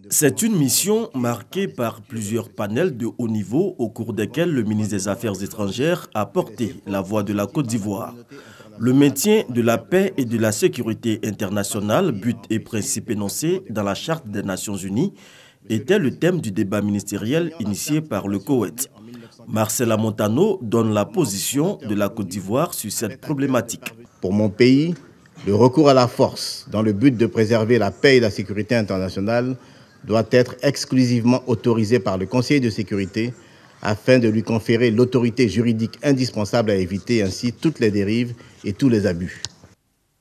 C'est une mission marquée par plusieurs panels de haut niveau au cours desquels le ministre des Affaires étrangères a porté la voix de la Côte d'Ivoire. Le maintien de la paix et de la sécurité internationale, but et principe énoncé dans la Charte des Nations Unies, était le thème du débat ministériel initié par le Koweït. Marcela Montano donne la position de la Côte d'Ivoire sur cette problématique. Pour mon pays, le recours à la force dans le but de préserver la paix et la sécurité internationale doit être exclusivement autorisé par le Conseil de sécurité afin de lui conférer l'autorité juridique indispensable à éviter ainsi toutes les dérives et tous les abus.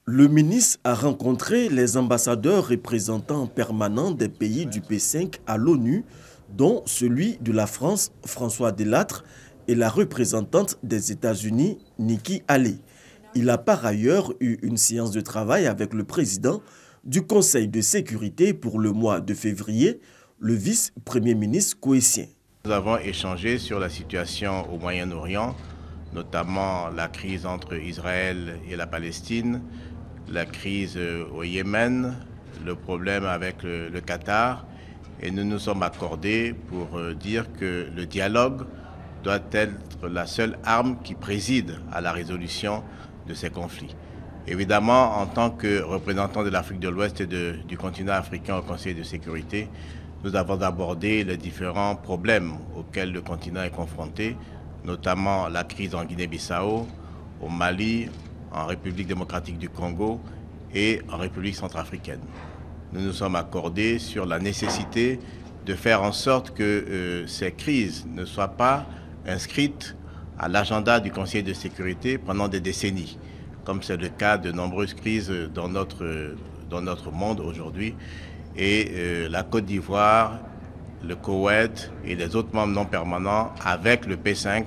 Le ministre a rencontré les ambassadeurs représentants permanents des pays du P5 à l'ONU, dont celui de la France, François Delattre, et la représentante des États-Unis, Nikki Haley. Il a par ailleurs eu une séance de travail avec le président du Conseil de sécurité pour le mois de février, le vice-premier ministre koweïtien. Nous avons échangé sur la situation au Moyen-Orient, notamment la crise entre Israël et la Palestine, la crise au Yémen, le problème avec le Qatar, et nous nous sommes accordés pour dire que le dialogue doit être la seule arme qui préside à la résolution de ces conflits. Évidemment, en tant que représentant de l'Afrique de l'Ouest et du continent africain au Conseil de sécurité, nous avons abordé les différents problèmes auxquels le continent est confronté, notamment la crise en Guinée-Bissau, au Mali, en République démocratique du Congo et en République centrafricaine. Nous nous sommes accordés sur la nécessité de faire en sorte que ces crises ne soient pas inscrites à l'agenda du Conseil de sécurité pendant des décennies, comme c'est le cas de nombreuses crises dans notre monde aujourd'hui. Et la Côte d'Ivoire, le Koweït et les autres membres non permanents, avec le P5,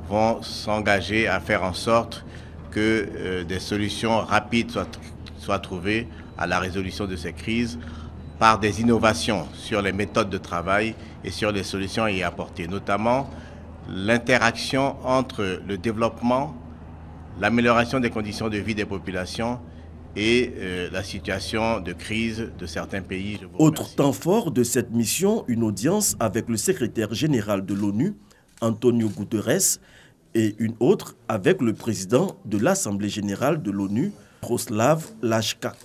vont s'engager à faire en sorte que des solutions rapides soient trouvées à la résolution de ces crises par des innovations sur les méthodes de travail et sur les solutions à y apporter, notamment l'interaction entre le développement, l'amélioration des conditions de vie des populations et la situation de crise de certains pays. Autre temps fort de cette mission, une audience avec le secrétaire général de l'ONU, Antonio Guterres, et une autre avec le président de l'Assemblée générale de l'ONU, Jaroslav Lajčák.